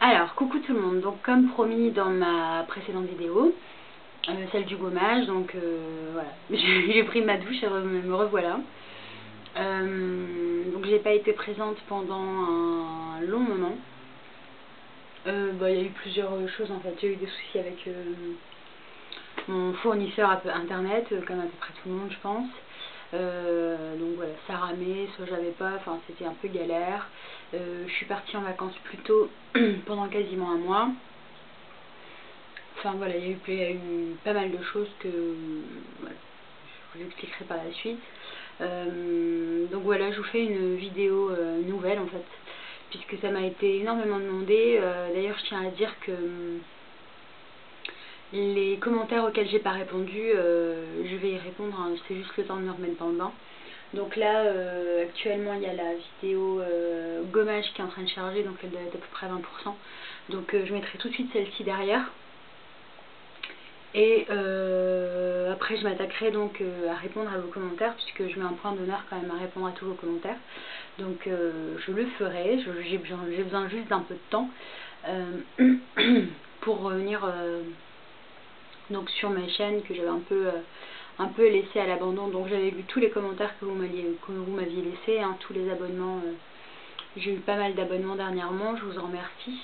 Alors, coucou tout le monde, donc comme promis dans ma précédente vidéo, celle du gommage, donc voilà, j'ai pris ma douche et me revoilà. Donc j'ai pas été présente pendant un long moment. Il y a eu plusieurs choses en fait, j'ai eu des soucis avec mon fournisseur internet, comme à peu près tout le monde je pense. Donc voilà, ça ramait, soit j'avais pas, enfin c'était un peu galère. Je suis partie en vacances plus tôt, pendant quasiment un mois. Enfin voilà, il y a eu pas mal de choses que voilà, je vous expliquerai par la suite. Donc voilà, je vous fais une vidéo nouvelle en fait, puisque ça m'a été énormément demandé. D'ailleurs je tiens à dire que les commentaires auxquels j'ai pas répondu, je vais y répondre, hein, c'est juste le temps de me remettre dans le bain. Donc là, actuellement, il y a la vidéo gommage qui est en train de charger, donc elle doit être à peu près 20%. Donc je mettrai tout de suite celle-ci derrière. Et après, je m'attaquerai donc à répondre à vos commentaires, puisque je mets un point d'honneur quand même à répondre à tous vos commentaires. Donc je le ferai, j'ai besoin juste d'un peu de temps pour revenir donc sur ma chaîne que j'avais un peu laissé à l'abandon. Donc j'avais vu tous les commentaires que vous m'aviez laissés, hein, tous les abonnements. J'ai eu pas mal d'abonnements dernièrement, je vous en remercie.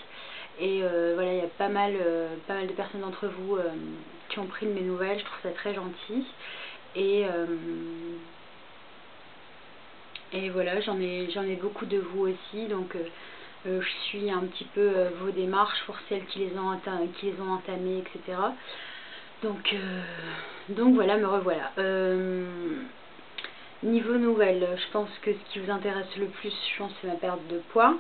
Et voilà, il y a pas mal de personnes d'entre vous qui ont pris de mes nouvelles, je trouve ça très gentil. Et voilà, j'en ai beaucoup de vous aussi, donc je suis un petit peu vos démarches pour celles qui les ont entamées, etc. Donc voilà, me revoilà. Niveau nouvelles, je pense que ce qui vous intéresse le plus, je pense, c'est ma perte de poids.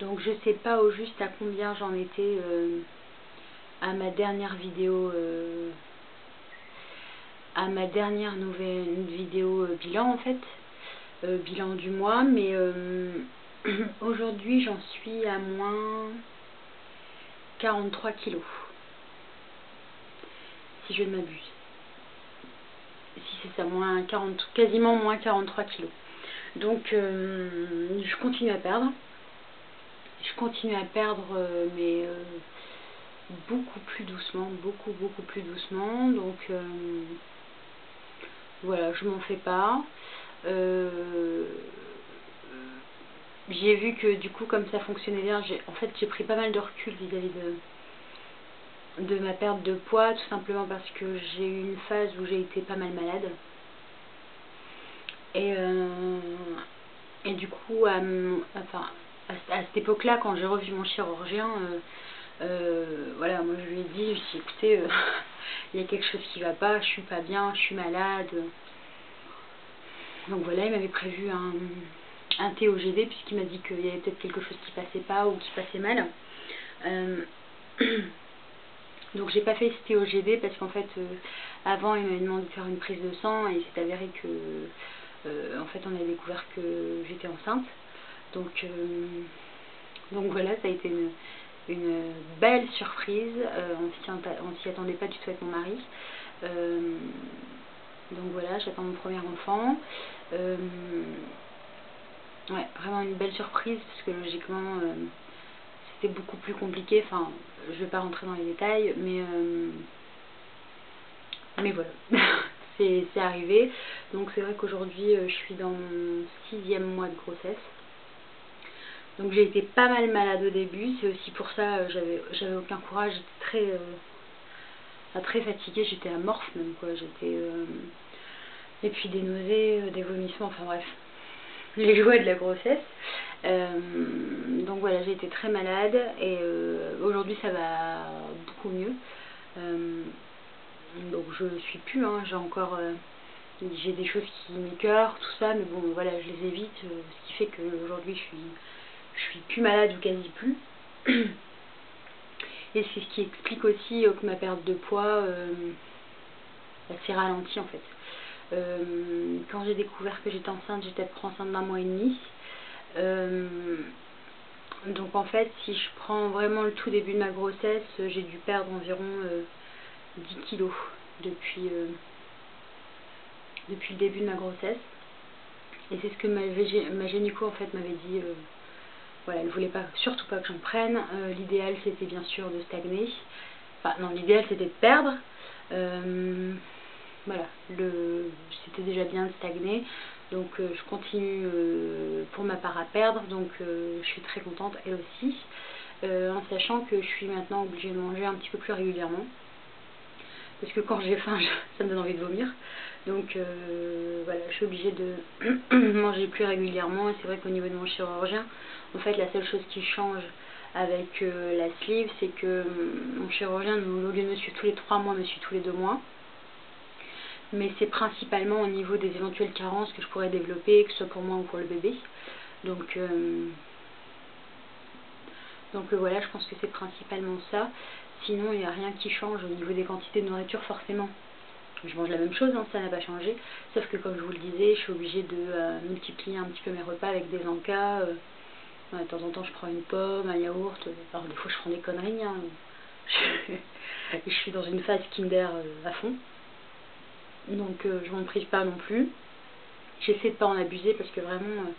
Donc je sais pas au juste à combien j'en étais à ma dernière vidéo, vidéo bilan en fait, bilan du mois, mais aujourd'hui j'en suis à moins 43 kilos, si je ne m'abuse. Si c'est ça, quasiment moins 43 kilos. Donc je continue à perdre. Mais beaucoup plus doucement, beaucoup plus doucement. Donc voilà, je m'en fais pas. J'ai vu que du coup, comme ça fonctionnait bien, en fait j'ai pris pas mal de recul vis-à-vis de ma perte de poids, tout simplement parce que j'ai eu une phase où j'ai été pas mal malade. Et du coup, à cette époque-là, quand j'ai revu mon chirurgien, voilà, moi je lui ai dit, écoutez, il y a quelque chose qui va pas, je suis pas bien, je suis malade. Donc voilà, il m'avait prévu un TOGD, puisqu'il m'a dit qu'il y avait peut-être quelque chose qui passait pas ou qui passait mal. Donc j'ai pas fait ce TOGD parce qu'en fait, avant il m'avait demandé de faire une prise de sang et il s'est avéré que en fait on a découvert que j'étais enceinte. Donc voilà, ça a été une belle surprise. On s'y attendait pas du tout avec mon mari. Donc voilà, j'attends mon premier enfant. Ouais, vraiment une belle surprise parce que logiquement c'était beaucoup plus compliqué. Enfin, je vais pas rentrer dans les détails, mais voilà. C'est arrivé. Donc c'est vrai qu'aujourd'hui je suis dans mon 6e mois de grossesse. Donc j'ai été pas mal malade au début, c'est aussi pour ça j'avais aucun courage, j'étais très fatiguée, j'étais amorphe même quoi, et puis des nausées, des vomissements, enfin bref, les joies de la grossesse. Donc voilà, j'ai été très malade et aujourd'hui ça va beaucoup mieux. Donc je suis plus, hein, j'ai des choses qui m'écœurent, tout ça, mais bon voilà, je les évite, ce qui fait qu'aujourd'hui je suis plus malade ou quasi plus. Et c'est ce qui explique aussi que ma perte de poids s'est ralentie en fait. Quand j'ai découvert que j'étais enceinte, j'étais enceinte d'1 mois et demi. Donc en fait, si je prends vraiment le tout début de ma grossesse, j'ai dû perdre environ 10 kilos depuis le début de ma grossesse. Et c'est ce que ma gynéco en fait m'avait dit voilà, elle voulait pas, surtout pas que j'en prenne. L'idéal c'était bien sûr de stagner. Enfin non, l'idéal c'était de perdre. Voilà, c'était déjà bien de stagner. Donc je continue pour ma part à perdre. Donc je suis très contente, elle aussi. En sachant que je suis maintenant obligée de manger un petit peu plus régulièrement. Parce que quand j'ai faim, ça me donne envie de vomir. Donc voilà, je suis obligée de manger plus régulièrement. Et c'est vrai qu'au niveau de mon chirurgien, en fait, la seule chose qui change avec la sleeve, c'est que mon chirurgien, au lieu de me suivre tous les 3 mois, me suit tous les 2 mois. Mais c'est principalement au niveau des éventuelles carences que je pourrais développer, que ce soit pour moi ou pour le bébé. Donc voilà, je pense que c'est principalement ça. Sinon, il n'y a rien qui change au niveau des quantités de nourriture, forcément. Je mange la même chose, hein, ça n'a pas changé. Sauf que, comme je vous le disais, je suis obligée de multiplier un petit peu mes repas avec des encas. De temps en temps, je prends une pomme, un yaourt. Alors, des fois, je prends des conneries. Hein. Je suis dans une phase Kinder à fond. Donc, je m'en prive pas non plus. J'essaie de pas en abuser parce que vraiment,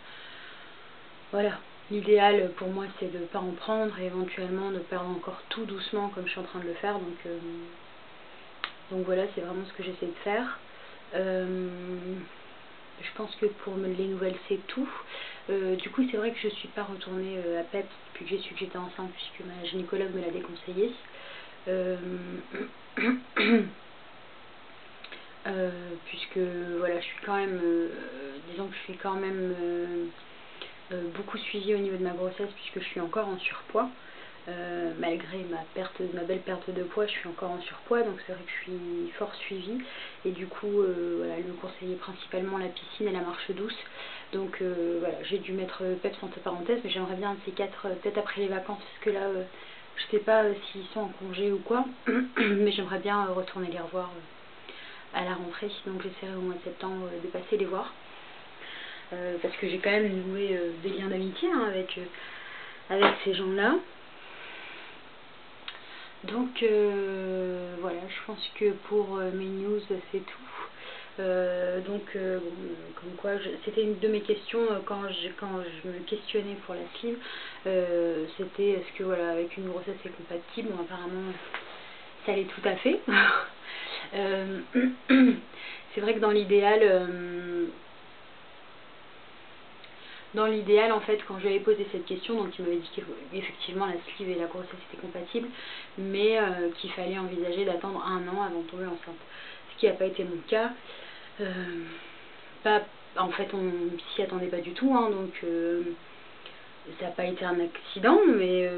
voilà. L'idéal pour moi, c'est de ne pas en prendre et éventuellement de perdre encore tout doucement comme je suis en train de le faire. Donc voilà, c'est vraiment ce que j'essaie de faire. Je pense que pour les nouvelles, c'est tout. Du coup, c'est vrai que je ne suis pas retournée à PEPS depuis que j'ai su que j'étais enceinte, puisque ma gynécologue me l'a déconseillé. Puisque voilà, je suis quand même, disons que je suis quand même beaucoup suivie au niveau de ma grossesse, puisque je suis encore en surpoids. Malgré ma belle perte de poids, je suis encore en surpoids, donc c'est vrai que je suis fort suivie. Et du coup, voilà, elle me conseillait principalement la piscine et la marche douce. Donc voilà, j'ai dû mettre PEPS entre parenthèses, mais j'aimerais bien un de ces 4, peut-être après les vacances, parce que là, je sais pas s'ils sont en congé ou quoi, mais j'aimerais bien retourner les revoir à la rentrée. Donc j'essaierai au mois de septembre de passer les voir. Parce que j'ai quand même noué des liens d'amitié hein, avec ces gens-là. Donc voilà, je pense que pour mes news c'est tout. Bon, comme quoi, c'était une de mes questions quand je me questionnais pour la sleeve. C'était est-ce que voilà, avec une grossesse c'est compatible. Bon, apparemment ça l'est tout à fait. C'est vrai que dans l'idéal, en fait, quand je lui avais posé cette question, donc il m'avait dit qu'effectivement la sleeve et la grossesse étaient compatibles, mais qu'il fallait envisager d'attendre 1 an avant de tomber enceinte. Ce qui n'a pas été mon cas. En fait, on s'y attendait pas du tout, hein, donc ça n'a pas été un accident, mais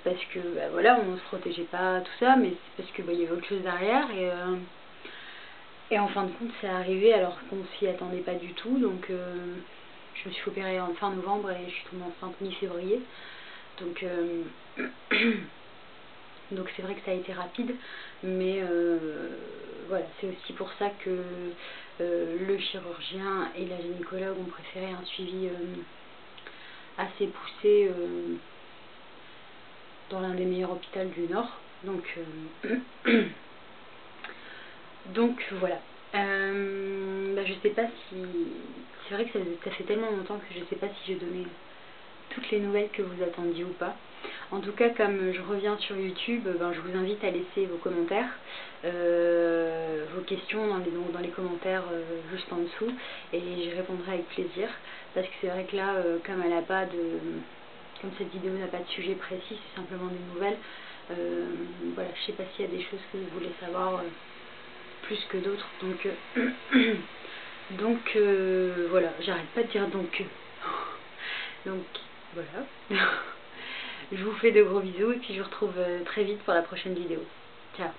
parce que bah, voilà, on ne se protégeait pas, tout ça, mais c'est parce que bah, y avait autre chose derrière, et en fin de compte, c'est arrivé alors qu'on s'y attendait pas du tout, donc je me suis opérée en fin novembre et je suis tombée enceinte mi-février. Donc donc c'est vrai que ça a été rapide, mais voilà, c'est aussi pour ça que le chirurgien et la gynécologue ont préféré un suivi assez poussé dans l'un des meilleurs hôpitaux du Nord. Donc voilà. Je sais pas si... C'est vrai que ça fait tellement longtemps que je sais pas si j'ai donné toutes les nouvelles que vous attendiez ou pas. En tout cas, comme je reviens sur YouTube, je vous invite à laisser vos commentaires, vos questions dans les commentaires juste en dessous, et j'y répondrai avec plaisir. Parce que c'est vrai que là, comme cette vidéo n'a pas de sujet précis, c'est simplement des nouvelles. Voilà, je sais pas s'il y a des choses que vous voulez savoir plus que d'autres, donc voilà, j'arrête pas de dire donc voilà. Je vous fais de gros bisous et puis je vous retrouve très vite pour la prochaine vidéo. Ciao.